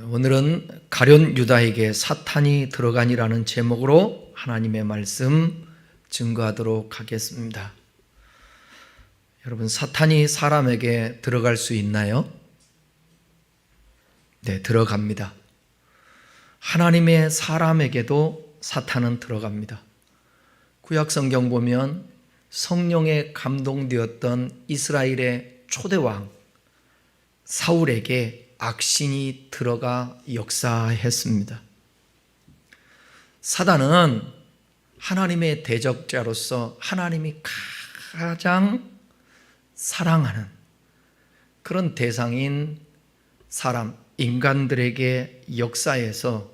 오늘은 가룟 유다에게 사탄이 들어가니라는 제목으로 하나님의 말씀 증거하도록 하겠습니다. 여러분, 사탄이 사람에게 들어갈 수 있나요? 네, 들어갑니다. 하나님의 사람에게도 사탄은 들어갑니다. 구약 성경 보면 성령에 감동되었던 이스라엘의 초대왕 사울에게 악신이 들어가 역사했습니다. 사단은 하나님의 대적자로서 하나님이 가장 사랑하는 그런 대상인 사람, 인간들에게 역사해서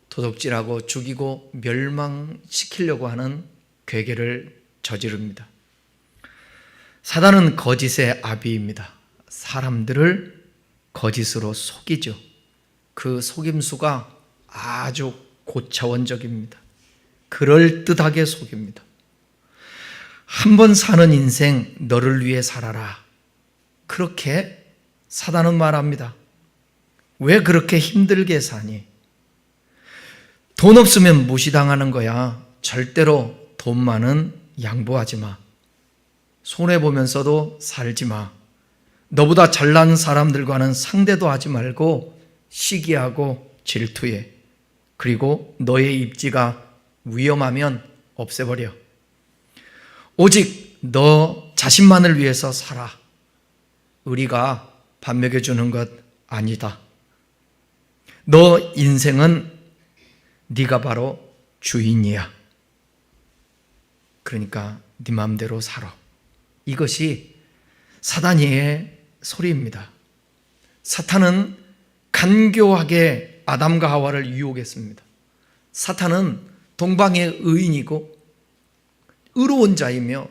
도둑질하고 죽이고 멸망시키려고 하는 괴계를 저지릅니다. 사단은 거짓의 아비입니다. 사람들을 거짓으로 속이죠. 그 속임수가 아주 고차원적입니다. 그럴듯하게 속입니다. 한 번 사는 인생 너를 위해 살아라. 그렇게 사단은 말합니다. 왜 그렇게 힘들게 사니? 돈 없으면 무시당하는 거야. 절대로 돈만은 양보하지 마. 손해보면서도 살지 마. 너보다 잘난 사람들과는 상대도 하지 말고 시기하고 질투해. 그리고 너의 입지가 위험하면 없애버려. 오직 너 자신만을 위해서 살아. 우리가 밥 먹여주는 것 아니다. 너 인생은 네가 바로 주인이야. 그러니까 네 마음대로 살아. 이것이 사단의 소리입니다. 사탄은 간교하게 아담과 하와를 유혹했습니다. 사탄은 동방의 의인이고 의로운 자이며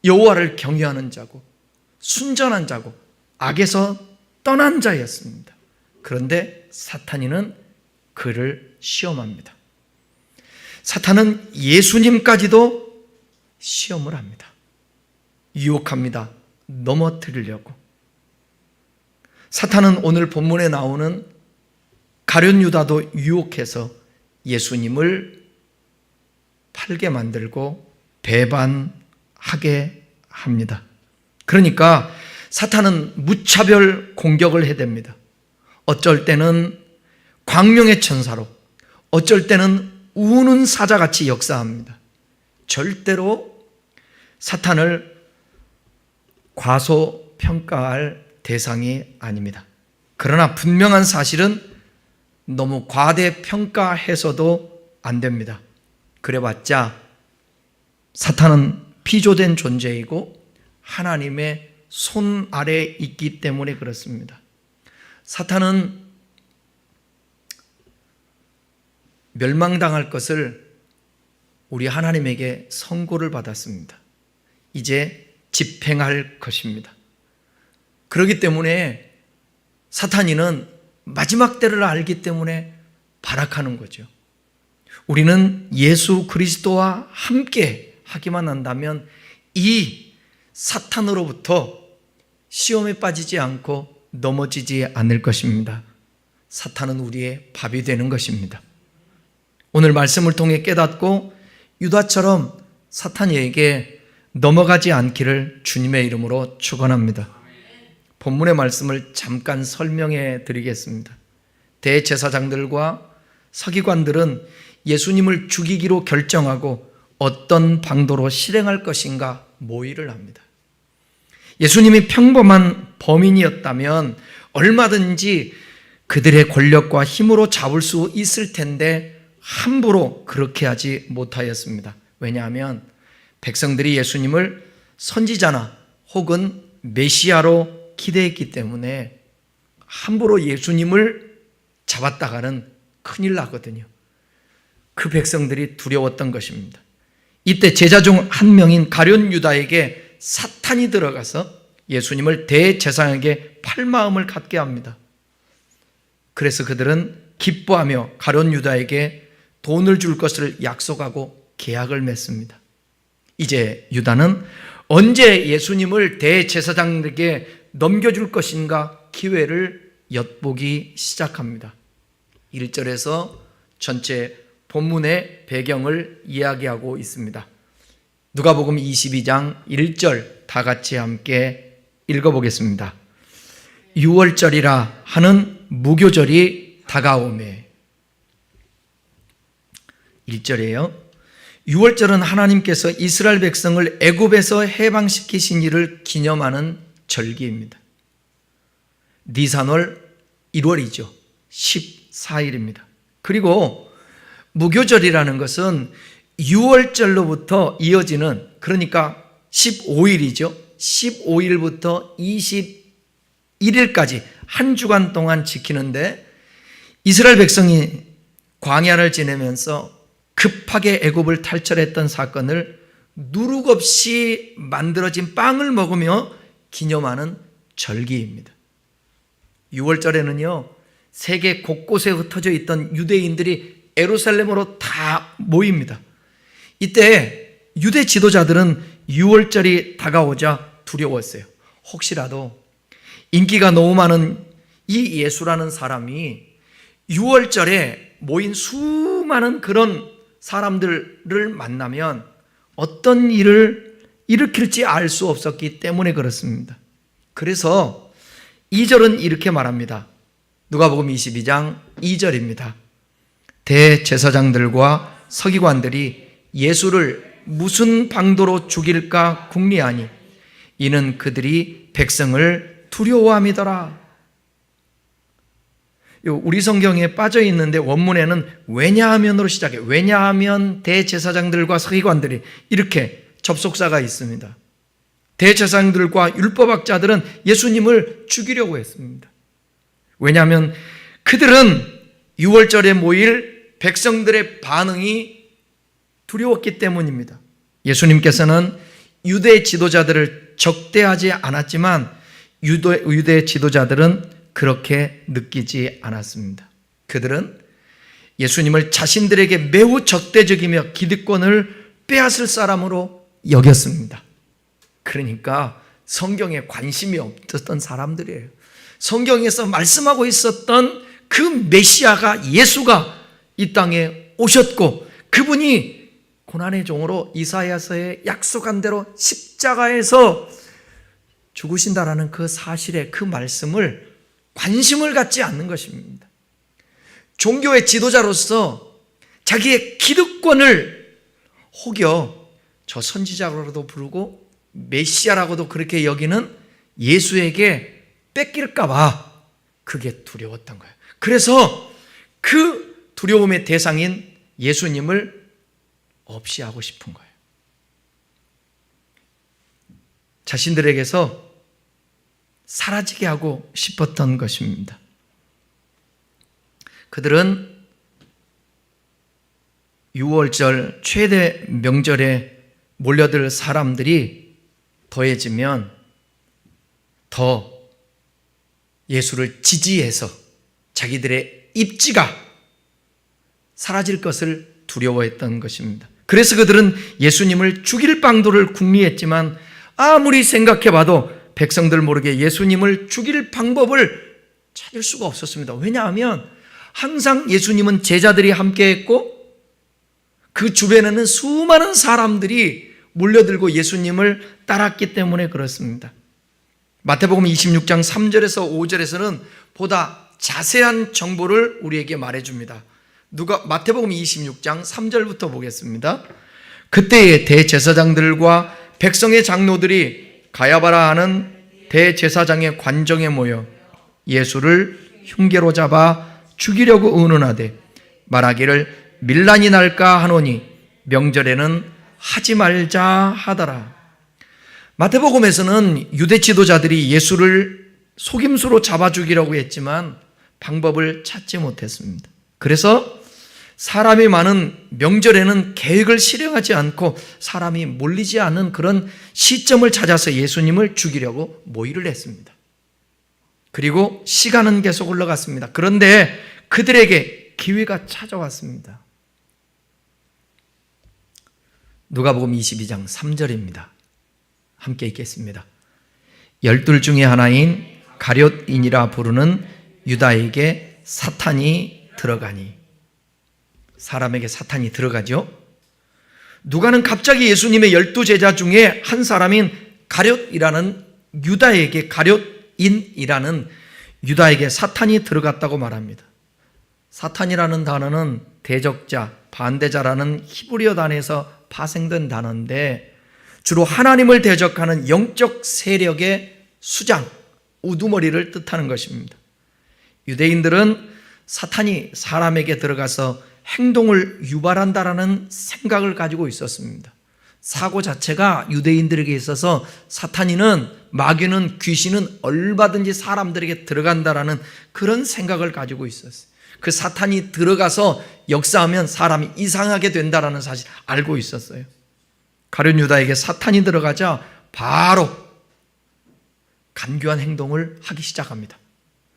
여호와를 경외하는 자고 순전한 자고 악에서 떠난 자였습니다. 그런데 사탄이는 그를 시험합니다. 사탄은 예수님까지도 시험을 합니다. 유혹합니다. 넘어뜨리려고. 사탄은 오늘 본문에 나오는 가룟 유다도 유혹해서 예수님을 팔게 만들고 배반하게 합니다. 그러니까 사탄은 무차별 공격을 해댑니다. 어쩔 때는 광명의 천사로, 어쩔 때는 우는 사자같이 역사합니다. 절대로 사탄을 과소평가할 대상이 아닙니다. 그러나 분명한 사실은 너무 과대평가해서도 안 됩니다. 그래봤자 사탄은 피조된 존재이고 하나님의 손 아래에 있기 때문에 그렇습니다. 사탄은 멸망당할 것을 우리 하나님에게 선고를 받았습니다. 이제 집행할 것입니다. 그렇기 때문에 사탄이는 마지막 때를 알기 때문에 발악하는 거죠. 우리는 예수 그리스도와 함께 하기만 한다면 이 사탄으로부터 시험에 빠지지 않고 넘어지지 않을 것입니다. 사탄은 우리의 밥이 되는 것입니다. 오늘 말씀을 통해 깨닫고 유다처럼 사탄에게 넘어가지 않기를 주님의 이름으로 축원합니다. 본문의 말씀을 잠깐 설명해 드리겠습니다. 대제사장들과 서기관들은 예수님을 죽이기로 결정하고 어떤 방도로 실행할 것인가 모의를 합니다. 예수님이 평범한 범인이었다면 얼마든지 그들의 권력과 힘으로 잡을 수 있을 텐데 함부로 그렇게 하지 못하였습니다. 왜냐하면 백성들이 예수님을 선지자나 혹은 메시아로 기대했기 때문에 함부로 예수님을 잡았다가는 큰일 나거든요. 그 백성들이 두려웠던 것입니다. 이때 제자 중 한 명인 가룟 유다에게 사탄이 들어가서 예수님을 대제사장에게 팔 마음을 갖게 합니다. 그래서 그들은 기뻐하며 가룟 유다에게 돈을 줄 것을 약속하고 계약을 맺습니다. 이제 유다는 언제 예수님을 대제사장에게 넘겨줄 것인가 기회를 엿보기 시작합니다. 1절에서 전체 본문의 배경을 이야기하고 있습니다. 누가복음 22장 1절 다 같이 함께 읽어보겠습니다. 6월절이라 하는 무교절이 다가오매. 1절이에요. 6월절은 하나님께서 이스라엘 백성을 애굽에서 해방시키신 일을 기념하는 절기입니다. 니산월 1월이죠. 14일입니다. 그리고 무교절이라는 것은 6월절로부터 이어지는, 그러니까 15일이죠. 15일부터 21일까지 한 주간 동안 지키는데, 이스라엘 백성이 광야를 지내면서 급하게 애굽을 탈출했던 사건을 누룩 없이 만들어진 빵을 먹으며 기념하는 절기입니다. 6월절에는요, 세계 곳곳에 흩어져 있던 유대인들이 예루살렘으로 다 모입니다. 이때 유대 지도자들은 6월절이 다가오자 두려웠어요. 혹시라도 인기가 너무 많은 이 예수라는 사람이 6월절에 모인 수많은 그런 사람들을 만나면 어떤 일을 일으킬지 알 수 없었기 때문에 그렇습니다. 그래서 2절은 이렇게 말합니다. 누가복음 22장 2절입니다. 대제사장들과 서기관들이 예수를 무슨 방도로 죽일까 궁리하니 이는 그들이 백성을 두려워함이더라. 우리 성경에 빠져 있는데 원문에는 왜냐하면으로 시작해요. 왜냐하면 대제사장들과 서기관들이, 이렇게 접속사가 있습니다. 대제사장들과 율법학자들은 예수님을 죽이려고 했습니다. 왜냐하면 그들은 6월절에 모일 백성들의 반응이 두려웠기 때문입니다. 예수님께서는 유대 지도자들을 적대하지 않았지만 유대 지도자들은 그렇게 느끼지 않았습니다. 그들은 예수님을 자신들에게 매우 적대적이며 기득권을 빼앗을 사람으로 여겼습니다. 그러니까 성경에 관심이 없었던 사람들이에요. 성경에서 말씀하고 있었던 그 메시아가, 예수가 이 땅에 오셨고 그분이 고난의 종으로 이사야서에 약속한 대로 십자가에서 죽으신다라는 그 사실에, 그 말씀을 관심을 갖지 않는 것입니다. 종교의 지도자로서 자기의 기득권을 혹여 저 선지자라고도 부르고 메시아라고도 그렇게 여기는 예수에게 뺏길까 봐 그게 두려웠던 거예요. 그래서 그 두려움의 대상인 예수님을 없이 하고 싶은 거예요. 자신들에게서 사라지게 하고 싶었던 것입니다. 그들은 6월절 최대 명절에 몰려들 사람들이 더해지면 더 예수를 지지해서 자기들의 입지가 사라질 것을 두려워했던 것입니다. 그래서 그들은 예수님을 죽일 방도를 궁리했지만 아무리 생각해봐도 백성들 모르게 예수님을 죽일 방법을 찾을 수가 없었습니다. 왜냐하면 항상 예수님은 제자들이 함께했고 그 주변에는 수많은 사람들이 몰려들고 예수님을 따랐기 때문에 그렇습니다. 마태복음 26장 3절에서 5절에서는 보다 자세한 정보를 우리에게 말해줍니다. 마태복음 26장 3절부터 보겠습니다. 그때의 대제사장들과 백성의 장로들이 가야바라 하는 대제사장의 관정에 모여 예수를 흉계로 잡아 죽이려고 의논하되 말하기를 밀란이 날까 하노니 명절에는 하지 말자 하더라. 마태복음에서는 유대 지도자들이 예수를 속임수로 잡아 죽이려고 했지만 방법을 찾지 못했습니다. 그래서 사람이 많은 명절에는 계획을 실행하지 않고 사람이 몰리지 않은 그런 시점을 찾아서 예수님을 죽이려고 모의를 했습니다. 그리고 시간은 계속 흘러갔습니다. 그런데 그들에게 기회가 찾아왔습니다. 누가복음 22장 3절입니다. 함께 읽겠습니다. 12 중에 하나인 가룟인이라 부르는 유다에게 사탄이 들어가니. 사람에게 사탄이 들어가죠. 누가는 갑자기 예수님의 12제자 중에 한 사람인 가룟이라는 유다에게, 가룟인이라는 유다에게 사탄이 들어갔다고 말합니다. 사탄이라는 단어는 대적자, 반대자라는 히브리어 단어에서 파생된 단어인데 주로 하나님을 대적하는 영적 세력의 수장, 우두머리를 뜻하는 것입니다. 유대인들은 사탄이 사람에게 들어가서 행동을 유발한다라는 생각을 가지고 있었습니다. 사고 자체가 유대인들에게 있어서 사탄이는, 마귀는, 귀신은 얼마든지 사람들에게 들어간다라는 그런 생각을 가지고 있었어요. 그 사탄이 들어가서 역사하면 사람이 이상하게 된다라는 사실 알고 있었어요. 가룟 유다에게 사탄이 들어가자 바로 간교한 행동을 하기 시작합니다.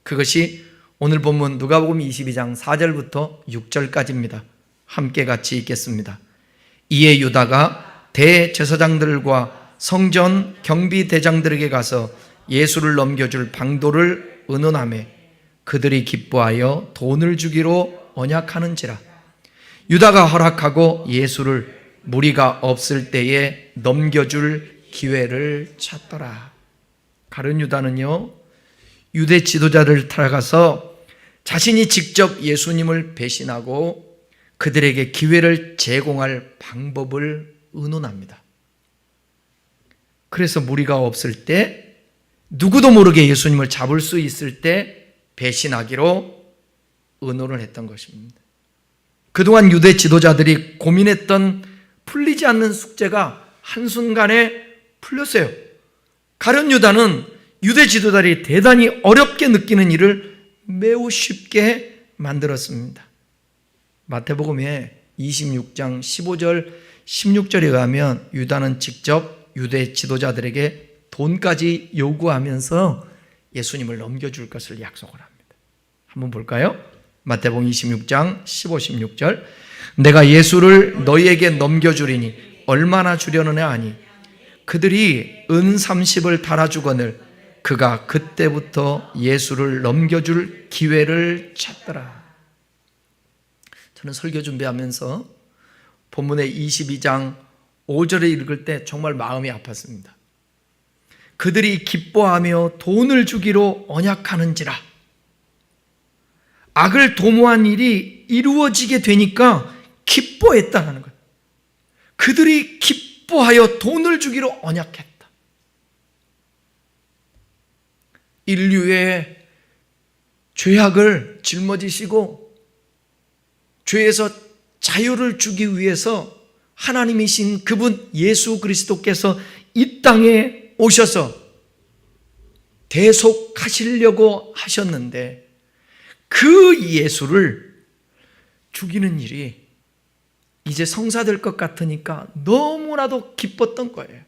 그것이 오늘 본문 누가복음 22장 4절부터 6절까지입니다. 함께 같이 읽겠습니다. 이에 유다가 대제사장들과 성전 경비대장들에게 가서 예수를 넘겨줄 방도를 의논하며 그들이 기뻐하여 돈을 주기로 언약하는지라. 유다가 허락하고 예수를 무리가 없을 때에 넘겨줄 기회를 찾더라. 가룟 유다는요, 유대 지도자를 따라가서 자신이 직접 예수님을 배신하고 그들에게 기회를 제공할 방법을 의논합니다. 그래서 무리가 없을 때, 누구도 모르게 예수님을 잡을 수 있을 때 배신하기로 의논을 했던 것입니다. 그동안 유대 지도자들이 고민했던 풀리지 않는 숙제가 한순간에 풀렸어요. 가룟 유다는 유대 지도자들이 대단히 어렵게 느끼는 일을 매우 쉽게 만들었습니다. 마태복음에 26장 15절 16절에 가면 유다는 직접 유대 지도자들에게 돈까지 요구하면서 예수님을 넘겨줄 것을 약속을 합니다. 한번 볼까요? 마태복음 26장 15, 16절. 내가 예수를 너희에게 넘겨주리니 얼마나 주려느냐 하니 그들이 은 30을 달아주거늘 그가 그때부터 예수를 넘겨줄 기회를 찾더라. 저는 설교 준비하면서 본문의 22장 5절을 읽을 때 정말 마음이 아팠습니다. 그들이 기뻐하며 돈을 주기로 언약하는지라. 악을 도모한 일이 이루어지게 되니까 기뻐했다는 거예요. 그들이 기뻐하여 돈을 주기로 언약했다. 인류의 죄악을 짊어지시고 죄에서 자유를 주기 위해서 하나님이신 그분 예수 그리스도께서 이 땅에 오셔서 대속하시려고 하셨는데 그 예수를 죽이는 일이 이제 성사될 것 같으니까 너무나도 기뻤던 거예요.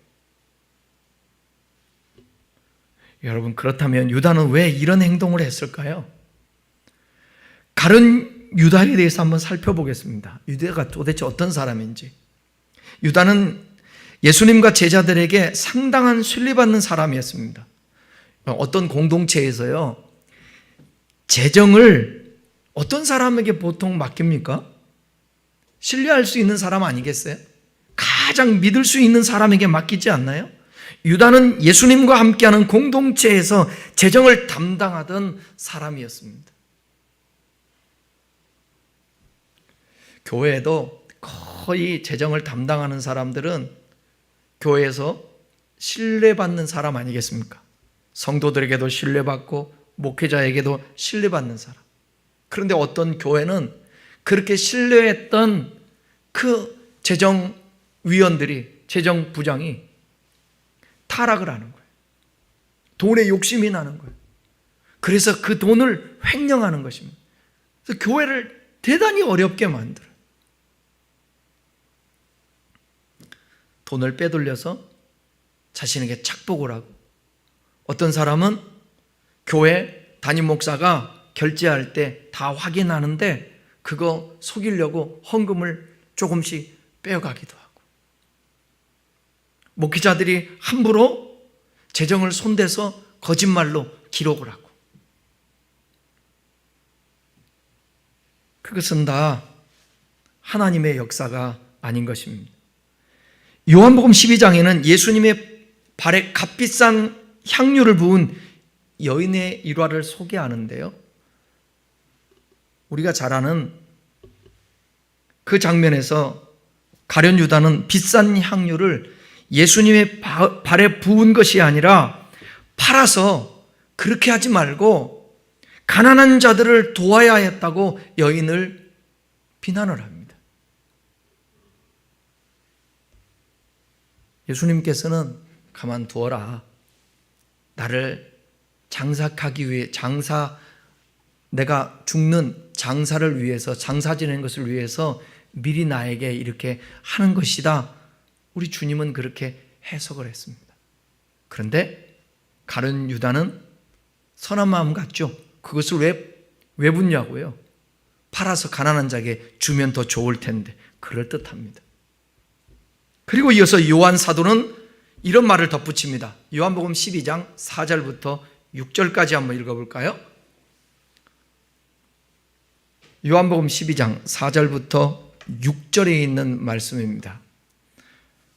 여러분, 그렇다면 유다는 왜 이런 행동을 했을까요? 가룟 유다에 대해서 한번 살펴보겠습니다. 유다가 도대체 어떤 사람인지. 유다는 예수님과 제자들에게 상당한 신뢰받는 사람이었습니다. 어떤 공동체에서요, 재정을 어떤 사람에게 보통 맡깁니까? 신뢰할 수 있는 사람 아니겠어요? 가장 믿을 수 있는 사람에게 맡기지 않나요? 유다는 예수님과 함께하는 공동체에서 재정을 담당하던 사람이었습니다. 교회에도 거의 재정을 담당하는 사람들은 교회에서 신뢰받는 사람 아니겠습니까? 성도들에게도 신뢰받고 목회자에게도 신뢰받는 사람. 그런데 어떤 교회는 그렇게 신뢰했던 그 재정위원들이, 재정부장이 타락을 하는 거예요. 돈에 욕심이 나는 거예요. 그래서 그 돈을 횡령하는 것입니다. 그래서 교회를 대단히 어렵게 만들어요. 돈을 빼돌려서 자신에게 착복을 하고, 어떤 사람은 교회 담임 목사가 결제할 때 다 확인하는데 그거 속이려고 헌금을 조금씩 빼어가기도 하고, 목회자들이 함부로 재정을 손대서 거짓말로 기록을 하고, 그것은 다 하나님의 역사가 아닌 것입니다. 요한복음 12장에는 예수님의 발에 값비싼 향유를 부은 여인의 일화를 소개하는데요, 우리가 잘 아는 그 장면에서 가룟 유다는 비싼 향유를 예수님의 발에 부은 것이 아니라 팔아서 그렇게 하지 말고 가난한 자들을 도와야 했다고 여인을 비난을 합니다. 예수님께서는 가만두어라. 나를 장사하기 위해, 내가 죽는 장사를 위해서, 장사 지내는 것을 위해서 미리 나에게 이렇게 하는 것이다. 우리 주님은 그렇게 해석을 했습니다. 그런데 가룟 유다는 선한 마음 같죠. 그것을 왜 붓냐고요? 팔아서 가난한 자에게 주면 더 좋을 텐데, 그럴듯합니다. 그리고 이어서 요한 사도는 이런 말을 덧붙입니다. 요한복음 12장 4절부터 6절까지 한번 읽어볼까요? 요한복음 12장 4절부터 6절에 있는 말씀입니다.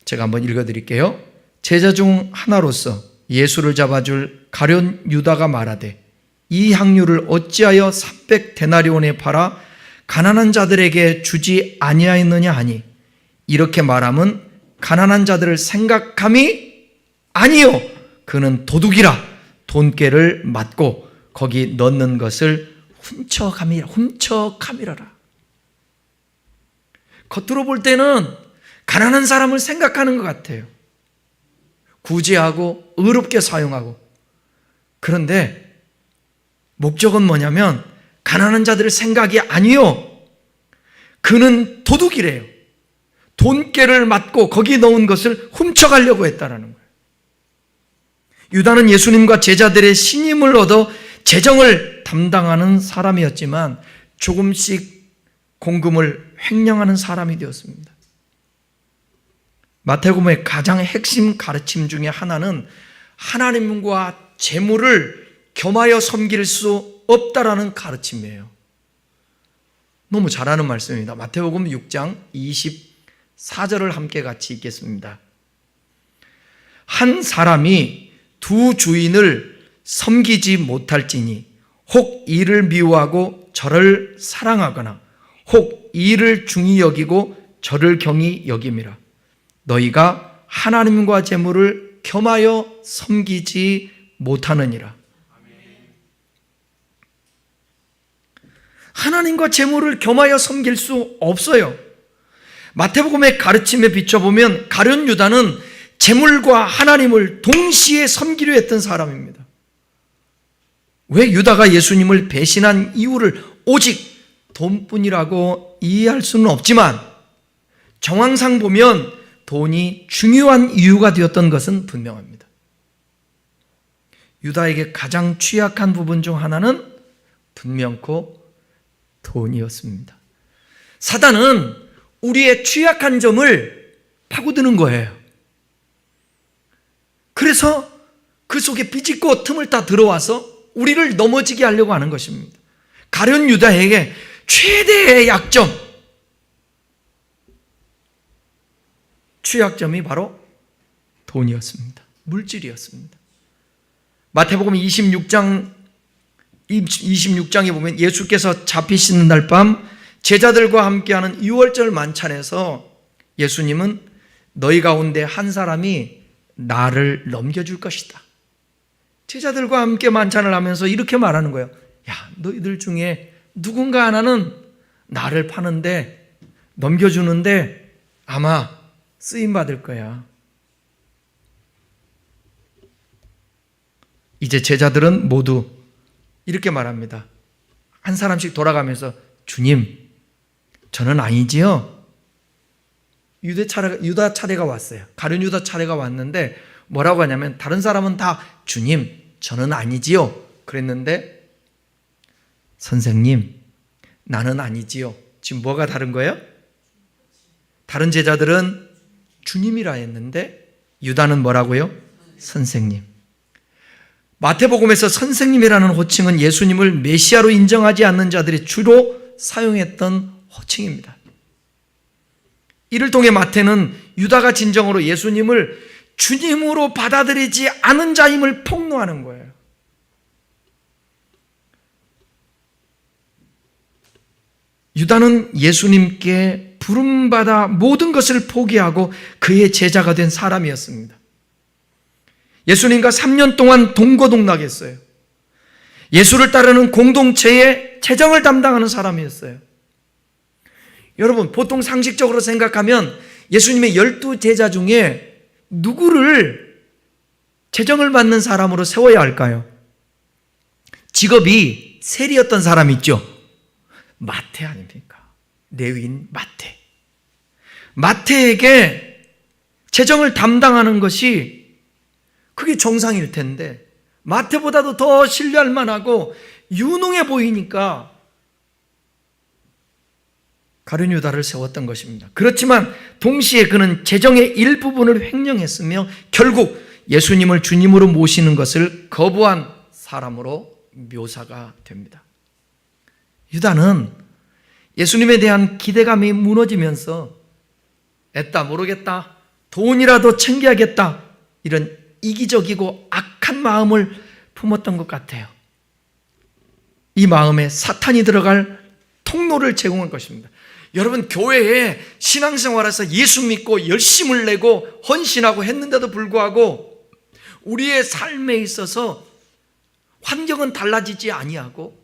제가 한번 읽어드릴게요. 제자 중 하나로서 예수를 잡아줄 가룟 유다가 말하되 이 향유를 어찌하여 300데나리온에 팔아 가난한 자들에게 주지 아니하였느냐 하니, 이렇게 말함은 가난한 자들을 생각함이 아니요 그는 도둑이라 돈깨를 맞고 거기 넣는 것을 훔쳐감이라라. 겉으로 볼 때는 가난한 사람을 생각하는 것 같아요. 구제하고 의롭게 사용하고. 그런데 목적은 뭐냐면 가난한 자들의 생각이 아니요 그는 도둑이래요. 돈깨를 맞고 거기 넣은 것을 훔쳐가려고 했다라는 거예요. 유다는 예수님과 제자들의 신임을 얻어 재정을 담당하는 사람이었지만 조금씩 공금을 횡령하는 사람이 되었습니다. 마태복음의 가장 핵심 가르침 중에 하나는 하나님과 재물을 겸하여 섬길 수 없다라는 가르침이에요. 너무 잘 아는 말씀입니다. 마태복음 6장 24절을 함께 같이 읽겠습니다. 한 사람이 두 주인을 섬기지 못할지니 혹 이를 미워하고 저를 사랑하거나 혹 이를 중히 여기고 저를 경히 여김이라. 너희가 하나님과 재물을 겸하여 섬기지 못하느니라. 하나님과 재물을 겸하여 섬길 수 없어요. 마태복음의 가르침에 비춰보면 가룟 유다는 재물과 하나님을 동시에 섬기려 했던 사람입니다. 왜 유다가 예수님을 배신한 이유를 오직 돈뿐이라고 이해할 수는 없지만 정황상 보면 돈이 중요한 이유가 되었던 것은 분명합니다. 유다에게 가장 취약한 부분 중 하나는 분명코 돈이었습니다. 사단은 우리의 취약한 점을 파고드는 거예요. 그래서 그 속에 비집고 틈을 다 들어와서 우리를 넘어지게 하려고 하는 것입니다. 가룟 유다에게 최대의 약점, 취약점이 바로 돈이었습니다. 물질이었습니다. 마태복음 26장에 보면 예수께서 잡히시는 날 밤 제자들과 함께하는 유월절 만찬에서 예수님은 너희 가운데 한 사람이 나를 넘겨줄 것이다. 제자들과 함께 만찬을 하면서 이렇게 말하는 거예요. 야, 너희들 중에 누군가 하나는 나를 파는데 넘겨주는데 아마 쓰임받을 거야. 이제 제자들은 모두 이렇게 말합니다. 한 사람씩 돌아가면서 주님, 저는 아니지요. 유다 차례가 왔어요. 가룟 유다 차례가 왔는데 뭐라고 하냐면 다른 사람은 다 주님, 저는 아니지요. 그랬는데 선생님, 나는 아니지요. 지금 뭐가 다른 거예요? 다른 제자들은 주님이라 했는데 유다는 뭐라고요? 선생님. 마태복음에서 선생님이라는 호칭은 예수님을 메시아로 인정하지 않는 자들이 주로 사용했던 호칭입니다. 이를 통해 마태는 유다가 진정으로 예수님을 주님으로 받아들이지 않은 자임을 폭로하는 거예요. 유다는 예수님께 부름받아 모든 것을 포기하고 그의 제자가 된 사람이었습니다. 예수님과 3년 동안 동거동락했어요. 예수를 따르는 공동체의 재정을 담당하는 사람이었어요. 여러분, 보통 상식적으로 생각하면 예수님의 12제자 중에 누구를 재정을 맡는 사람으로 세워야 할까요? 직업이 세리였던 사람 있죠? 마태 아닙니까? 레위인 마태. 마태에게 재정을 담당하는 것이 그게 정상일 텐데 마태보다도 더 신뢰할 만하고 유능해 보이니까 가룟 유다를 세웠던 것입니다. 그렇지만 동시에 그는 재정의 일부분을 횡령했으며 결국 예수님을 주님으로 모시는 것을 거부한 사람으로 묘사가 됩니다. 유다는 예수님에 대한 기대감이 무너지면서 애따 모르겠다, 돈이라도 챙겨야겠다, 이런 이기적이고 악한 마음을 품었던 것 같아요. 이 마음에 사탄이 들어갈 통로를 제공한 것입니다. 여러분, 교회에 신앙생활에서 예수 믿고 열심을 내고 헌신하고 했는데도 불구하고 우리의 삶에 있어서 환경은 달라지지 아니하고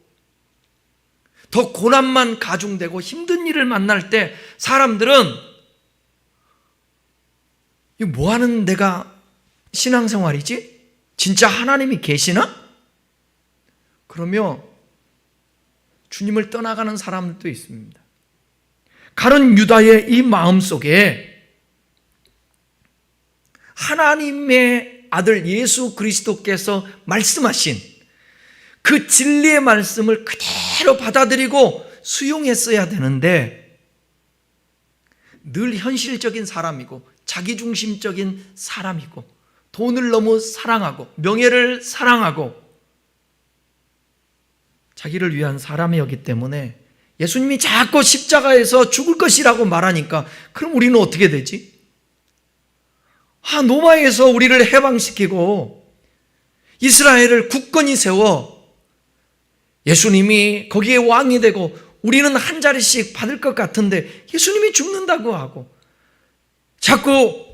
더 고난만 가중되고 힘든 일을 만날 때 사람들은 이거 뭐하는 내가 신앙생활이지? 진짜 하나님이 계시나? 그러며 주님을 떠나가는 사람들도 있습니다. 가룟 유다의 이 마음속에 하나님의 아들 예수 그리스도께서 말씀하신 그 진리의 말씀을 그대로 받아들이고 수용했어야 되는데 늘 현실적인 사람이고 자기중심적인 사람이고 돈을 너무 사랑하고 명예를 사랑하고 자기를 위한 사람이었기 때문에 예수님이 자꾸 십자가에서 죽을 것이라고 말하니까 그럼 우리는 어떻게 되지? 로마에서 우리를 해방시키고 이스라엘을 굳건히 세워 예수님이 거기에 왕이 되고 우리는 한 자리씩 받을 것 같은데 예수님이 죽는다고 하고 자꾸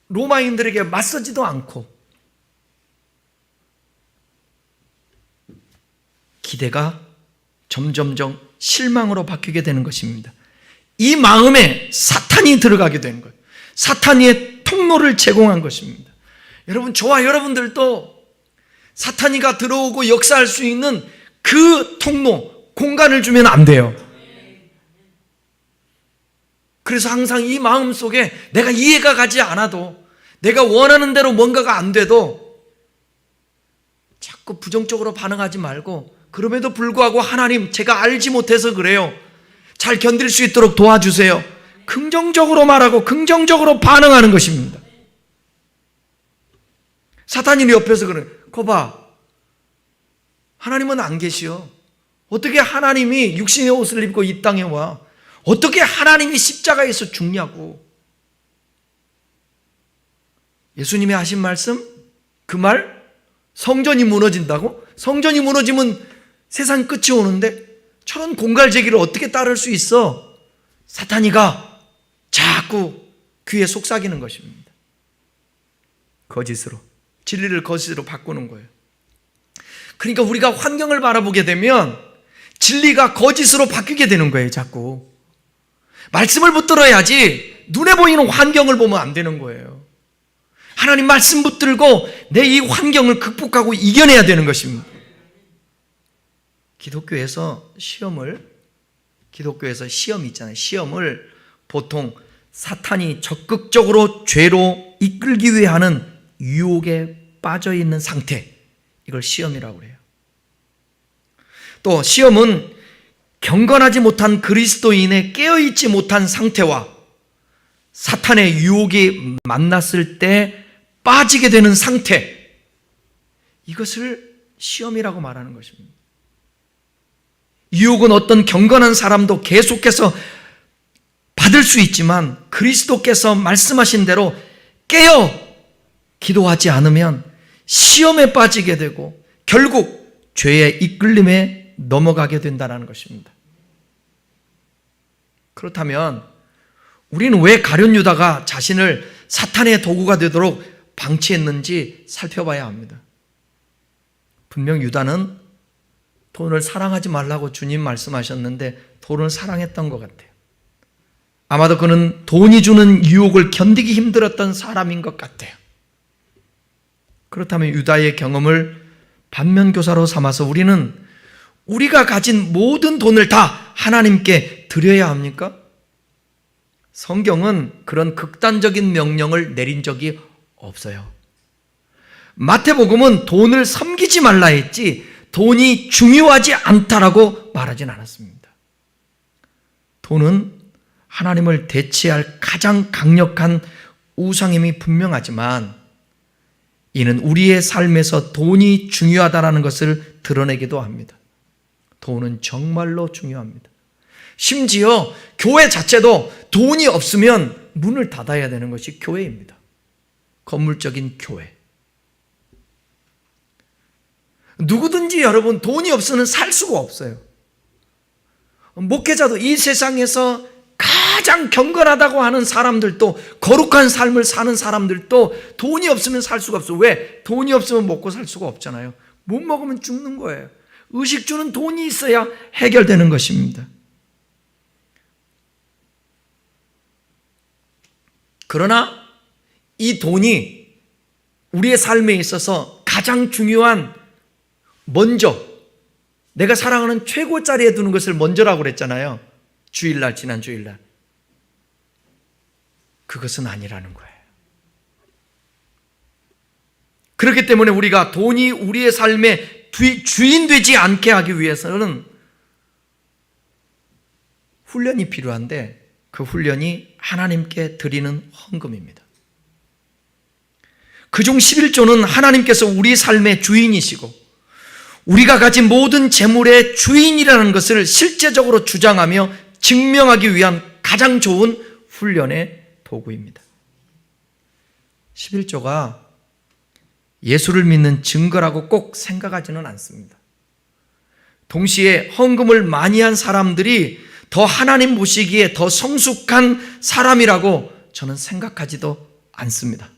로마인들에게 맞서지도 않고 기대가 점점점 실망으로 바뀌게 되는 것입니다. 이 마음에 사탄이 들어가게 되는 거예요. 사탄의 통로를 제공한 것입니다. 여러분, 저와 여러분들도 사탄이가 들어오고 역사할 수 있는 그 통로, 공간을 주면 안 돼요. 그래서 항상 이 마음 속에 내가 이해가 가지 않아도 내가 원하는 대로 뭔가가 안 돼도 자꾸 부정적으로 반응하지 말고 그럼에도 불구하고 하나님, 제가 알지 못해서 그래요. 잘 견딜 수 있도록 도와주세요. 긍정적으로 말하고 긍정적으로 반응하는 것입니다. 사탄이 옆에서 그래. 거봐, 하나님은 안 계시오. 어떻게 하나님이 육신의 옷을 입고 이 땅에 와? 어떻게 하나님이 십자가에서 죽냐고. 예수님이 하신 말씀, 그 말, 성전이 무너진다고? 성전이 무너지면 세상 끝이 오는데 저런 공갈제기를 어떻게 따를 수 있어? 사탄이가 자꾸 귀에 속삭이는 것입니다. 거짓으로, 진리를 거짓으로 바꾸는 거예요. 그러니까 우리가 환경을 바라보게 되면 진리가 거짓으로 바뀌게 되는 거예요. 자꾸 말씀을 붙들어야지 눈에 보이는 환경을 보면 안 되는 거예요. 하나님 말씀 붙들고 내 이 환경을 극복하고 이겨내야 되는 것입니다. 기독교에서 시험이 있잖아요. 시험을 보통 사탄이 적극적으로 죄로 이끌기 위해 하는 유혹에 빠져 있는 상태, 이걸 시험이라고 해요. 또 시험은 경건하지 못한 그리스도인의 깨어있지 못한 상태와 사탄의 유혹이 만났을 때 빠지게 되는 상태, 이것을 시험이라고 말하는 것입니다. 유혹은 어떤 경건한 사람도 계속해서 받을 수 있지만 그리스도께서 말씀하신 대로 깨어 기도하지 않으면 시험에 빠지게 되고 결국 죄의 이끌림에 넘어가게 된다는 것입니다. 그렇다면 우리는 왜 가룟 유다가 자신을 사탄의 도구가 되도록 방치했는지 살펴봐야 합니다. 분명 유다는 돈을 사랑하지 말라고 주님 말씀하셨는데 돈을 사랑했던 것 같아요. 아마도 그는 돈이 주는 유혹을 견디기 힘들었던 사람인 것 같아요. 그렇다면 유다의 경험을 반면교사로 삼아서 우리는 우리가 가진 모든 돈을 다 하나님께 드려야 합니까? 성경은 그런 극단적인 명령을 내린 적이 없어요. 마태복음은 돈을 섬기지 말라 했지 돈이 중요하지 않다라고 말하진 않았습니다. 돈은 하나님을 대체할 가장 강력한 우상임이 분명하지만 이는 우리의 삶에서 돈이 중요하다는 것을 드러내기도 합니다. 돈은 정말로 중요합니다. 심지어 교회 자체도 돈이 없으면 문을 닫아야 되는 것이 교회입니다. 건물적인 교회. 누구든지 여러분 돈이 없으면 살 수가 없어요. 목회자도 이 세상에서 가장 경건하다고 하는 사람들도 거룩한 삶을 사는 사람들도 돈이 없으면 살 수가 없어요. 왜? 돈이 없으면 먹고 살 수가 없잖아요. 못 먹으면 죽는 거예요. 의식주는 돈이 있어야 해결되는 것입니다. 그러나 이 돈이 우리의 삶에 있어서 가장 중요한 먼저 내가 사랑하는 최고 자리에 두는 것을 먼저라고 그랬잖아요. 주일날, 지난 주일날. 그것은 아니라는 거예요. 그렇기 때문에 우리가 돈이 우리의 삶의 주인 되지 않게 하기 위해서는 훈련이 필요한데 그 훈련이 하나님께 드리는 헌금입니다. 그중 11조는 하나님께서 우리 삶의 주인이시고 우리가 가진 모든 재물의 주인이라는 것을 실제적으로 주장하며 증명하기 위한 가장 좋은 훈련의 도구입니다. 11조가 예수를 믿는 증거라고 꼭 생각하지는 않습니다. 동시에 헌금을 많이 한 사람들이 더 하나님 보시기에 더 성숙한 사람이라고 저는 생각하지도 않습니다.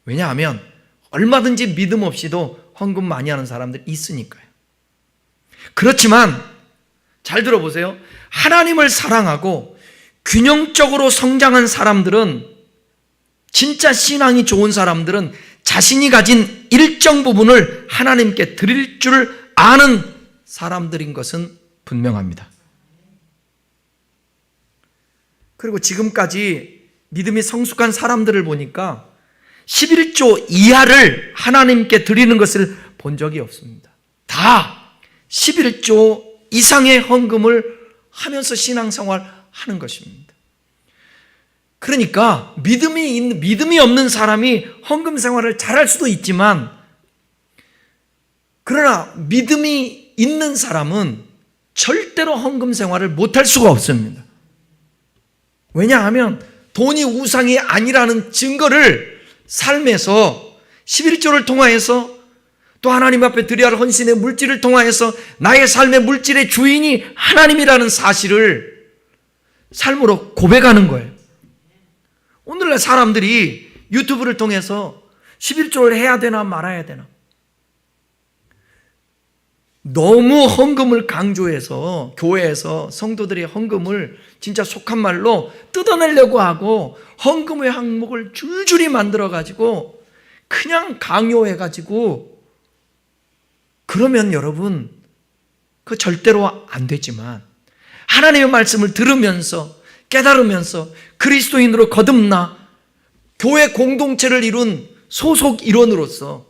왜냐하면 얼마든지 믿음 없이도 헌금 많이 하는 사람들이 있으니까요. 그렇지만 잘 들어보세요. 하나님을 사랑하고 균형적으로 성장한 사람들은, 진짜 신앙이 좋은 사람들은 자신이 가진 일정 부분을 하나님께 드릴 줄 아는 사람들인 것은 분명합니다. 그리고 지금까지 믿음이 성숙한 사람들을 보니까 11조 이하를 하나님께 드리는 것을 본 적이 없습니다. 다 11조 이상의 헌금을 하면서 신앙생활 하는 것입니다. 그러니까 믿음이 없는 사람이 헌금 생활을 잘할 수도 있지만, 그러나 믿음이 있는 사람은 절대로 헌금 생활을 못할 수가 없습니다. 왜냐하면 돈이 우상이 아니라는 증거를 삶에서 11조를 통하여서 또 하나님 앞에 드려야 할 헌신의 물질을 통하여서 나의 삶의 물질의 주인이 하나님이라는 사실을 삶으로 고백하는 거예요. 오늘날 사람들이 유튜브를 통해서 11조를 해야 되나 말아야 되나, 너무 헌금을 강조해서 교회에서 성도들의 헌금을 진짜 속한 말로 뜯어내려고 하고 헌금의 항목을 줄줄이 만들어가지고 그냥 강요해가지고, 그러면 여러분 그거 절대로 안 되지만 하나님의 말씀을 들으면서 깨달으면서 그리스도인으로 거듭나 교회 공동체를 이룬 소속 일원으로서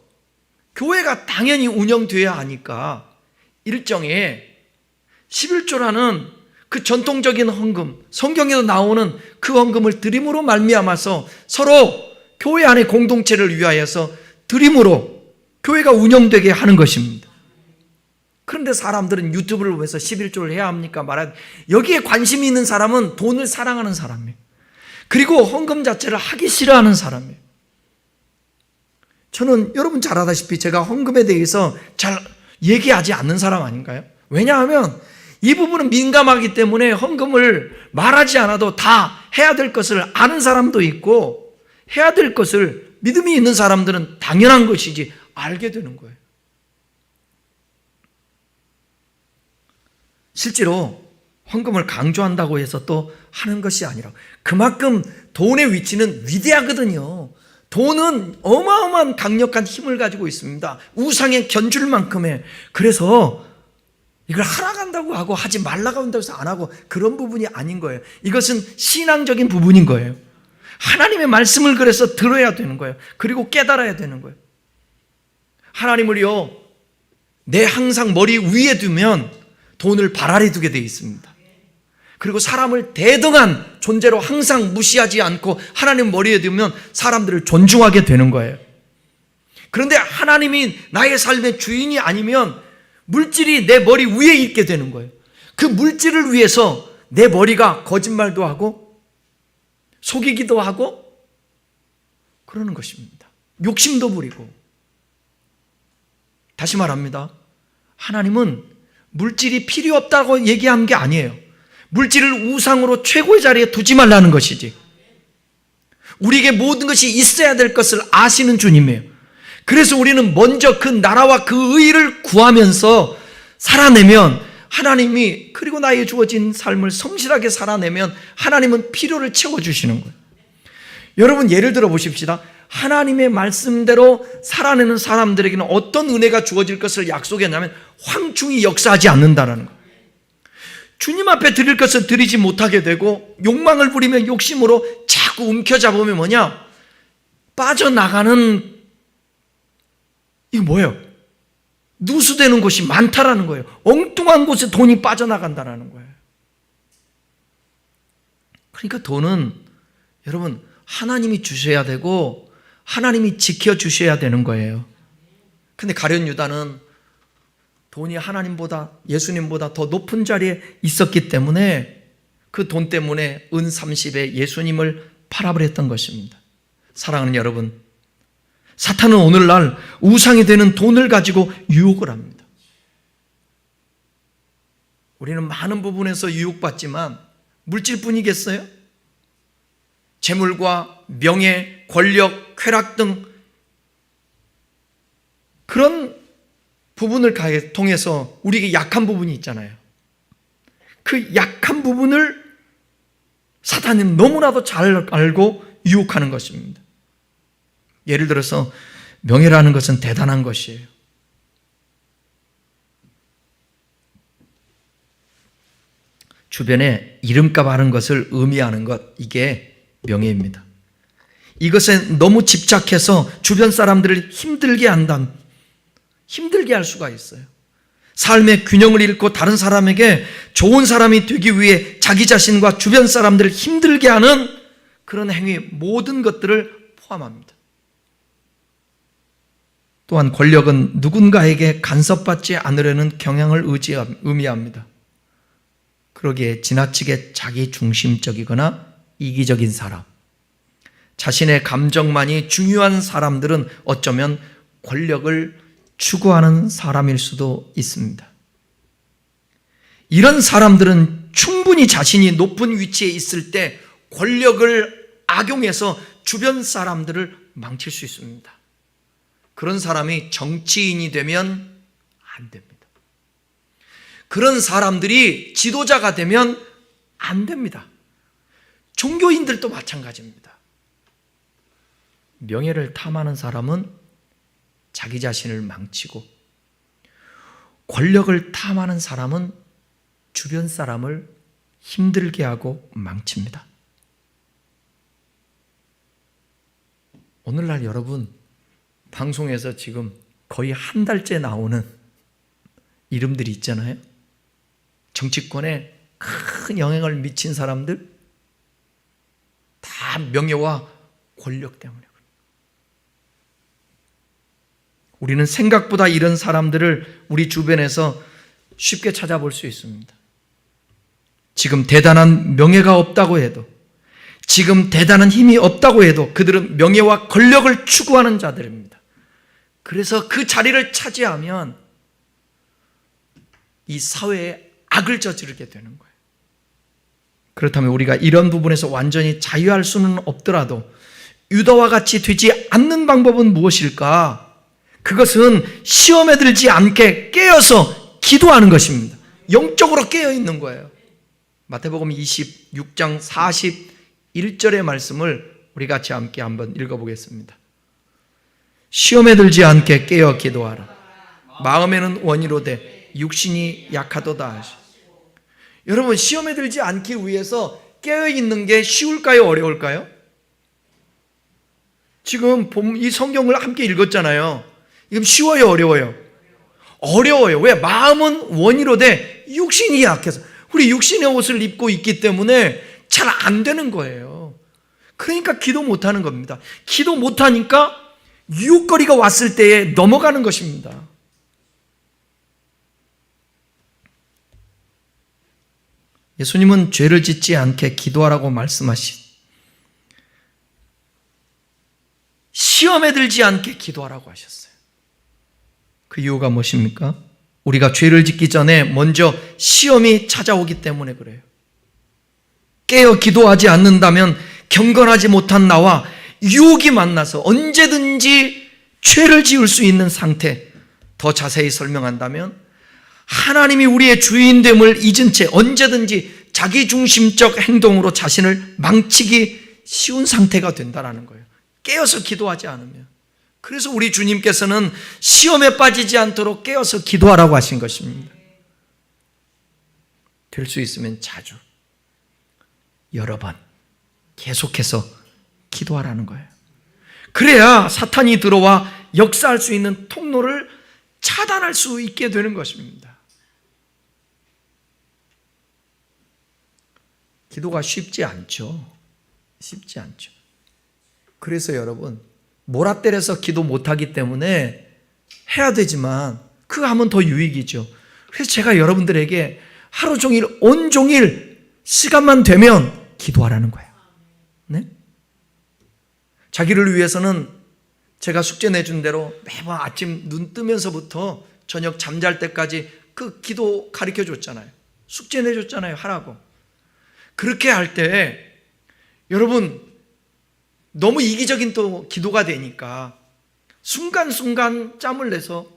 교회가 당연히 운영되어야 하니까 일정에 11조라는 그 전통적인 헌금, 성경에도 나오는 그 헌금을 드림으로 말미암아서 서로 교회 안의 공동체를 위하여서 드림으로 교회가 운영되게 하는 것입니다. 그런데 사람들은 유튜브를 보면서 11조를 해야 합니까? 말아야 여기에 관심이 있는 사람은 돈을 사랑하는 사람이에요. 그리고 헌금 자체를 하기 싫어하는 사람이에요. 저는 여러분 잘 아다시피 제가 헌금에 대해서 잘 얘기하지 않는 사람 아닌가요? 왜냐하면 이 부분은 민감하기 때문에 헌금을 말하지 않아도 다 해야 될 것을 아는 사람도 있고 해야 될 것을 믿음이 있는 사람들은 당연한 것이지 알게 되는 거예요. 실제로 헌금을 강조한다고 해서 또 하는 것이 아니라 그만큼 돈의 위치는 위대하거든요. 돈은 어마어마한 강력한 힘을 가지고 있습니다. 우상에 견줄 만큼의. 그래서 이걸 하라고 한다고 하고 하지 말라고 한다고 해서 안 하고 그런 부분이 아닌 거예요. 이것은 신앙적인 부분인 거예요. 하나님의 말씀을 그래서 들어야 되는 거예요. 그리고 깨달아야 되는 거예요. 하나님을요, 내 항상 머리 위에 두면 돈을 발 아래 두게 되어 있습니다. 그리고 사람을 대등한 존재로 항상 무시하지 않고 하나님 머리에 두면 사람들을 존중하게 되는 거예요. 그런데 하나님이 나의 삶의 주인이 아니면 물질이 내 머리 위에 있게 되는 거예요. 그 물질을 위해서 내 머리가 거짓말도 하고 속이기도 하고 그러는 것입니다. 욕심도 부리고. 다시 말합니다. 하나님은 물질이 필요 없다고 얘기한 게 아니에요. 물질을 우상으로 최고의 자리에 두지 말라는 것이지. 우리에게 모든 것이 있어야 될 것을 아시는 주님이에요. 그래서 우리는 먼저 그 나라와 그 의를 구하면서 살아내면 하나님이, 그리고 나의 주어진 삶을 성실하게 살아내면 하나님은 필요를 채워주시는 거예요. 여러분 예를 들어 보십시다. 하나님의 말씀대로 살아내는 사람들에게는 어떤 은혜가 주어질 것을 약속했냐면 황충이 역사하지 않는다라는 거예요. 주님 앞에 드릴 것을 드리지 못하게 되고 욕망을 부리며 욕심으로 자꾸 움켜잡으면 뭐냐? 빠져나가는, 이게 뭐예요? 누수되는 곳이 많다라는 거예요. 엉뚱한 곳에 돈이 빠져나간다라는 거예요. 그러니까 돈은 여러분 하나님이 주셔야 되고 하나님이 지켜주셔야 되는 거예요. 근데 가룟 유다는 돈이 하나님보다, 예수님보다 더 높은 자리에 있었기 때문에 그 돈 때문에 은 30에 예수님을 팔아버렸던 것입니다. 사랑하는 여러분, 사탄은 오늘날 우상이 되는 돈을 가지고 유혹을 합니다. 우리는 많은 부분에서 유혹받지만 물질뿐이겠어요? 재물과 명예, 권력, 쾌락 등 그런 부분을 통해서 우리에게 약한 부분이 있잖아요. 그 약한 부분을 사탄은 너무나도 잘 알고 유혹하는 것입니다. 예를 들어서 명예라는 것은 대단한 것이에요. 주변에 이름값 하는 것을 의미하는 것, 이게 명예입니다. 이것에 너무 집착해서 주변 사람들을 힘들게 할 수가 있어요. 삶의 균형을 잃고 다른 사람에게 좋은 사람이 되기 위해 자기 자신과 주변 사람들을 힘들게 하는 그런 행위, 모든 것들을 포함합니다. 또한 권력은 누군가에게 간섭받지 않으려는 경향을 의미합니다. 그러기에 지나치게 자기 중심적이거나 이기적인 사람, 자신의 감정만이 중요한 사람들은 어쩌면 권력을 추구하는 사람일 수도 있습니다. 이런 사람들은 충분히 자신이 높은 위치에 있을 때 권력을 악용해서 주변 사람들을 망칠 수 있습니다. 그런 사람이 정치인이 되면 안 됩니다. 그런 사람들이 지도자가 되면 안 됩니다. 종교인들도 마찬가지입니다. 명예를 탐하는 사람은 자기 자신을 망치고, 권력을 탐하는 사람은 주변 사람을 힘들게 하고 망칩니다. 오늘날 여러분, 방송에서 지금 거의 한 달째 나오는 이름들이 있잖아요. 정치권에 큰 영향을 미친 사람들, 다 명예와 권력 때문에. 우리는 생각보다 이런 사람들을 우리 주변에서 쉽게 찾아볼 수 있습니다. 지금 대단한 명예가 없다고 해도, 지금 대단한 힘이 없다고 해도 그들은 명예와 권력을 추구하는 자들입니다. 그래서 그 자리를 차지하면 이 사회에 악을 저지르게 되는 거예요. 그렇다면 우리가 이런 부분에서 완전히 자유할 수는 없더라도 유다와 같이 되지 않는 방법은 무엇일까? 그것은 시험에 들지 않게 깨어서 기도하는 것입니다. 영적으로 깨어 있는 거예요. 마태복음 26장 41절의 말씀을 우리 같이 함께 한번 읽어보겠습니다. 시험에 들지 않게 깨어 기도하라. 마음에는 원이로되 육신이 약하도다 하시. 여러분, 시험에 들지 않기 위해서 깨어 있는 게 쉬울까요? 어려울까요? 지금 이 성경을 함께 읽었잖아요. 이건 쉬워요? 어려워요? 어려워요. 왜? 마음은 원이로되 육신이 약해서. 우리 육신의 옷을 입고 있기 때문에 잘 안 되는 거예요. 그러니까 기도 못하는 겁니다. 기도 못하니까 유혹거리가 왔을 때에 넘어가는 것입니다. 예수님은 죄를 짓지 않게 기도하라고 말씀하신, 시험에 들지 않게 기도하라고 하셨어요. 그 이유가 무엇입니까? 우리가 죄를 짓기 전에 먼저 시험이 찾아오기 때문에 그래요. 깨어 기도하지 않는다면 경건하지 못한 나와 유혹이 만나서 언제든지 죄를 지을 수 있는 상태. 더 자세히 설명한다면 하나님이 우리의 주인됨을 잊은 채 언제든지 자기중심적 행동으로 자신을 망치기 쉬운 상태가 된다는 거예요. 깨어서 기도하지 않으면. 그래서 우리 주님께서는 시험에 빠지지 않도록 깨어서 기도하라고 하신 것입니다. 될 수 있으면 자주, 여러 번 계속해서 기도하라는 거예요. 그래야 사탄이 들어와 역사할 수 있는 통로를 차단할 수 있게 되는 것입니다. 기도가 쉽지 않죠. 쉽지 않죠. 그래서 여러분, 몰아때려서 기도 못하기 때문에 해야 되지만 그거 하면 더 유익이죠. 그래서 제가 여러분들에게 하루 종일, 온종일 시간만 되면 기도하라는 거예요. 네? 자기를 위해서는 제가 숙제 내준 대로 매번 아침 눈 뜨면서부터 저녁 잠잘 때까지 그 기도 가르쳐 줬잖아요. 숙제 내줬잖아요. 하라고. 그렇게 할 때 여러분, 너무 이기적인 또 기도가 되니까 순간순간 짬을 내서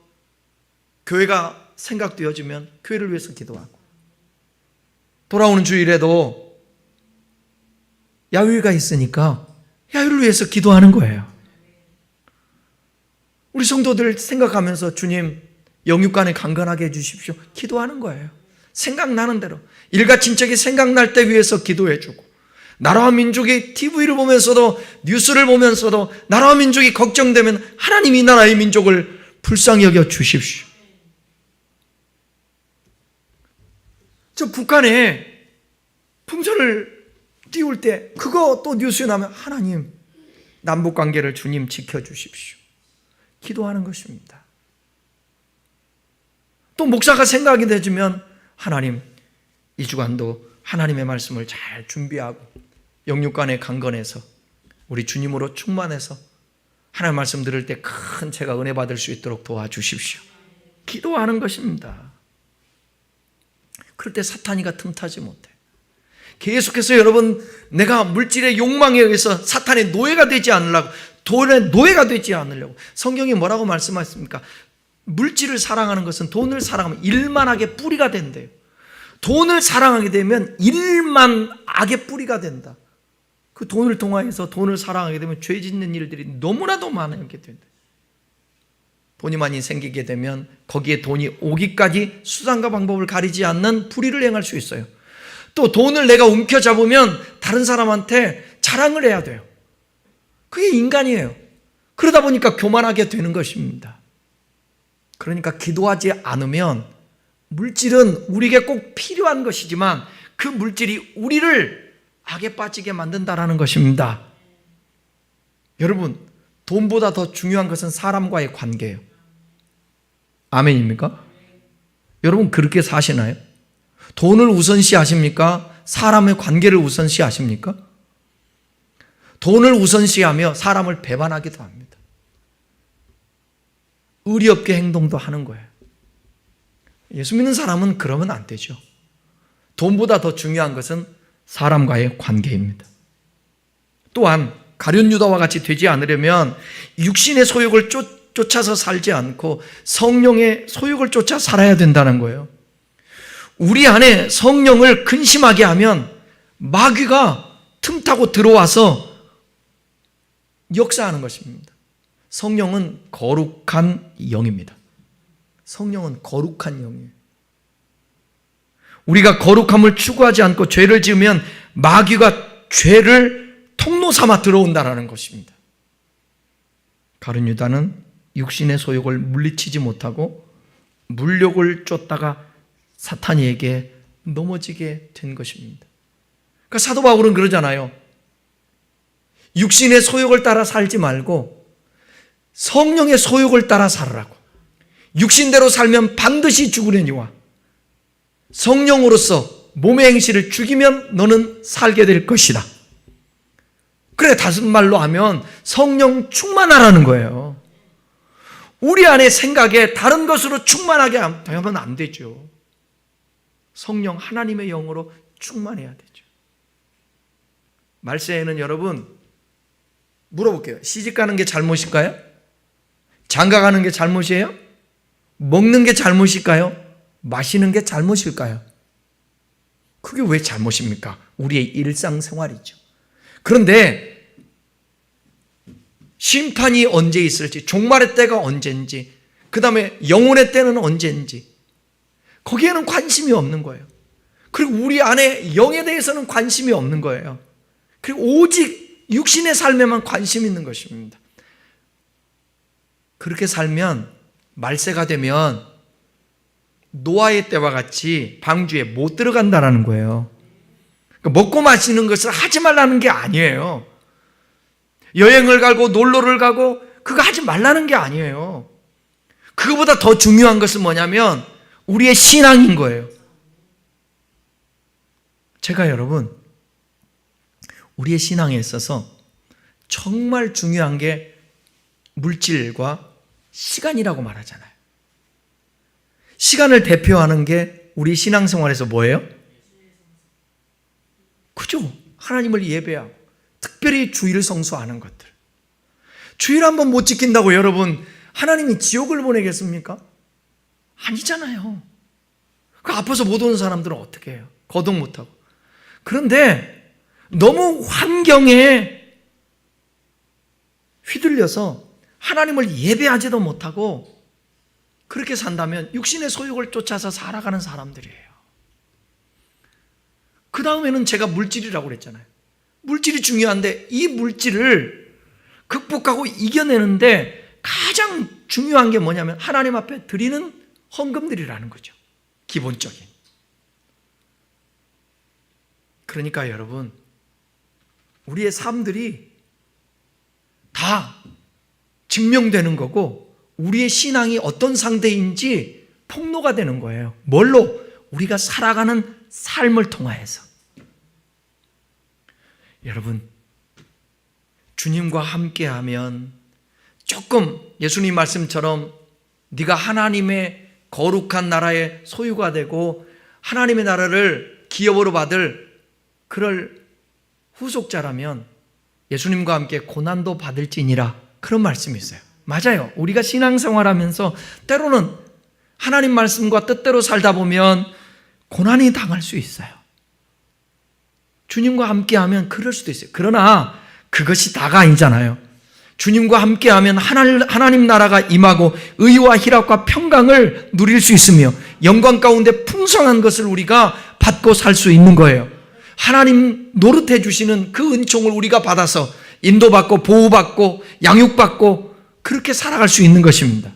교회가 생각되어지면 교회를 위해서 기도하고, 돌아오는 주일에도 야유회가 있으니까 야유를 위해서 기도하는 거예요. 우리 성도들 생각하면서 주님 영육간에 강건하게 해주십시오. 기도하는 거예요. 생각나는 대로. 일가 친척이 생각날 때 위해서 기도해주고, 나라와 민족이 TV를 보면서도, 뉴스를 보면서도 나라와 민족이 걱정되면 하나님 이 나라의 민족을 불쌍히 여겨 주십시오. 저 북한에 풍선을 띄울 때 그거 또 뉴스에 나오면 하나님 남북관계를 주님 지켜주십시오. 기도하는 것입니다. 또 목사가 생각이 되지면 하나님 이 주간도 하나님의 말씀을 잘 준비하고 영육간에 강건해서 우리 주님으로 충만해서 하나님 말씀 들을 때 큰 제가 은혜 받을 수 있도록 도와주십시오. 기도하는 것입니다. 그럴 때 사탄이가 틈타지 못해. 계속해서 여러분, 내가 물질의 욕망에 의해서 사탄의 노예가 되지 않으려고, 돈의 노예가 되지 않으려고. 성경이 뭐라고 말씀하십니까? 물질을 사랑하는 것은, 돈을 사랑하면 일만 악의 뿌리가 된대요. 돈을 사랑하게 되면 일만 악의 뿌리가 된다. 그 돈을 통하여서 돈을 사랑하게 되면 죄 짓는 일들이 너무나도 많게 된다. 돈이 많이 생기게 되면 거기에 돈이 오기까지 수단과 방법을 가리지 않는 불의를 행할 수 있어요. 또 돈을 내가 움켜잡으면 다른 사람한테 자랑을 해야 돼요. 그게 인간이에요. 그러다 보니까 교만하게 되는 것입니다. 그러니까 기도하지 않으면 물질은 우리에게 꼭 필요한 것이지만 그 물질이 우리를 악에 빠지게 만든다라는 것입니다. 여러분, 돈보다 더 중요한 것은 사람과의 관계예요. 아멘입니까? 여러분 그렇게 사시나요? 돈을 우선시 하십니까? 사람의 관계를 우선시 하십니까? 돈을 우선시하며 사람을 배반하기도 합니다. 의리 없게 행동도 하는 거예요. 예수 믿는 사람은 그러면 안 되죠. 돈보다 더 중요한 것은 사람과의 관계입니다. 또한 가룟 유다와 같이 되지 않으려면 육신의 소욕을 쫓아서 살지 않고 성령의 소욕을 쫓아 살아야 된다는 거예요. 우리 안에 성령을 근심하게 하면 마귀가 틈타고 들어와서 역사하는 것입니다. 성령은 거룩한 영입니다. 성령은 거룩한 영이에요. 우리가 거룩함을 추구하지 않고 죄를 지으면 마귀가 죄를 통로 삼아 들어온다는 것입니다. 가룟 유다는 육신의 소욕을 물리치지 못하고 물욕을 쫓다가 사탄에게 넘어지게 된 것입니다. 그러니까 사도 바울은 그러잖아요. 육신의 소욕을 따라 살지 말고 성령의 소욕을 따라 살으라고. 육신대로 살면 반드시 죽으려니와 성령으로서 몸의 행실을 죽이면 너는 살게 될 것이다. 그래, 다른 말로 하면 성령 충만하라는 거예요. 우리 안에 생각에 다른 것으로 충만하게 하면 안 되죠. 성령 하나님의 영으로 충만해야 되죠. 말세에는 여러분 물어볼게요. 시집가는 게 잘못일까요? 장가가는 게 잘못이에요? 먹는 게 잘못일까요? 마시는 게 잘못일까요? 그게 왜 잘못입니까? 우리의 일상생활이죠. 그런데 심판이 언제 있을지, 종말의 때가 언제인지, 그 다음에 영혼의 때는 언제인지 거기에는 관심이 없는 거예요. 그리고 우리 안에 영에 대해서는 관심이 없는 거예요. 그리고 오직 육신의 삶에만 관심 있는 것입니다. 그렇게 살면 말세가 되면 노아의 때와 같이 방주에 못 들어간다는 거예요. 그러니까 먹고 마시는 것을 하지 말라는 게 아니에요. 여행을 가고 놀러를 가고 그거 하지 말라는 게 아니에요. 그거보다 더 중요한 것은 뭐냐면 우리의 신앙인 거예요. 제가 여러분 우리의 신앙에 있어서 정말 중요한 게 물질과 시간이라고 말하잖아요. 시간을 대표하는 게 우리 신앙생활에서 뭐예요? 그죠? 하나님을 예배하고 특별히 주일을 성수하는 것들. 주일 한번 못 지킨다고 여러분 하나님이 지옥을 보내겠습니까? 아니잖아요. 그 아파서 못 오는 사람들은 어떻게 해요? 거동 못하고. 그런데 너무 환경에 휘둘려서 하나님을 예배하지도 못하고 그렇게 산다면 육신의 소욕을 쫓아서 살아가는 사람들이에요. 그 다음에는 제가 물질이라고 그랬잖아요. 물질이 중요한데 이 물질을 극복하고 이겨내는데 가장 중요한 게 뭐냐면 하나님 앞에 드리는 헌금들이라는 거죠. 기본적인. 그러니까 여러분 우리의 삶들이 다 증명되는 거고 우리의 신앙이 어떤 상태인지 폭로가 되는 거예요. 뭘로? 우리가 살아가는 삶을 통하여서. 여러분 주님과 함께하면 조금 예수님 말씀처럼 네가 하나님의 거룩한 나라의 소유가 되고 하나님의 나라를 기업으로 받을 그럴 후속자라면 예수님과 함께 고난도 받을지니라 그런 말씀이 있어요. 맞아요. 우리가 신앙생활하면서 때로는 하나님 말씀과 뜻대로 살다 보면 고난이 당할 수 있어요. 주님과 함께하면 그럴 수도 있어요. 그러나 그것이 다가 아니잖아요. 주님과 함께하면 하나님 나라가 임하고 의와 희락과 평강을 누릴 수 있으며 영광 가운데 풍성한 것을 우리가 받고 살 수 있는 거예요. 하나님 노릇해 주시는 그 은총을 우리가 받아서 인도받고 보호받고 양육받고 그렇게 살아갈 수 있는 것입니다.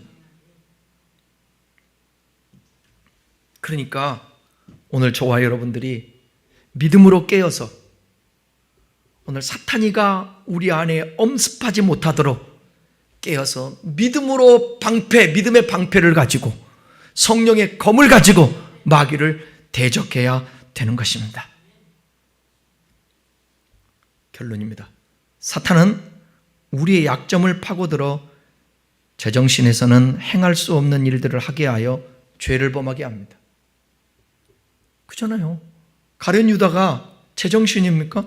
그러니까 오늘 저와 여러분들이 믿음으로 깨어서 오늘 사탄이가 우리 안에 엄습하지 못하도록 깨어서 믿음으로 믿음의 방패를 가지고 성령의 검을 가지고 마귀를 대적해야 되는 것입니다. 결론입니다. 사탄은 우리의 약점을 파고들어 제정신에서는 행할 수 없는 일들을 하게 하여 죄를 범하게 합니다. 그잖아요. 가룟 유다가 제정신입니까?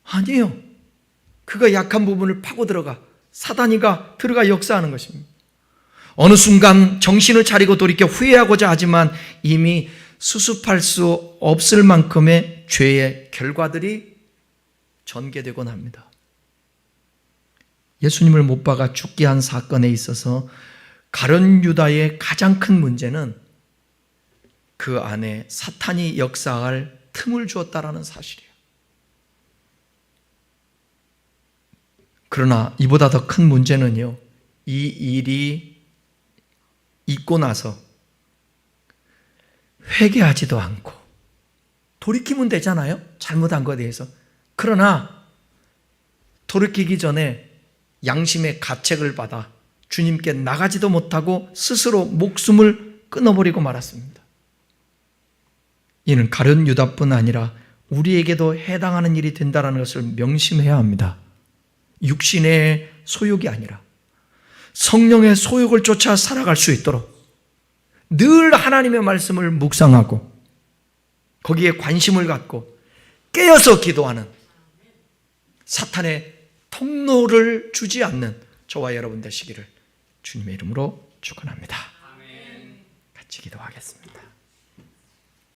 아니에요. 그가 약한 부분을 파고들어가 사단이가 들어가 역사하는 것입니다. 어느 순간 정신을 차리고 돌이켜 후회하고자 하지만 이미 수습할 수 없을 만큼의 죄의 결과들이 전개되곤 합니다. 예수님을 못 박아 죽게 한 사건에 있어서 가룟 유다의 가장 큰 문제는 그 안에 사탄이 역사할 틈을 주었다라는 사실이에요. 그러나 이보다 더 큰 문제는요, 이 일이 있고 나서 회개하지도 않고 돌이키면 되잖아요, 잘못한 것에 대해서. 그러나 돌이키기 전에 양심의 가책을 받아 주님께 나가지도 못하고 스스로 목숨을 끊어버리고 말았습니다. 이는 가룟 유다뿐 아니라 우리에게도 해당하는 일이 된다는 것을 명심해야 합니다. 육신의 소욕이 아니라 성령의 소욕을 쫓아 살아갈 수 있도록 늘 하나님의 말씀을 묵상하고 거기에 관심을 갖고 깨어서 기도하는, 사탄의 통로를 주지 않는 저와 여러분 되시기를 주님의 이름으로 축원합니다. 같이 기도하겠습니다.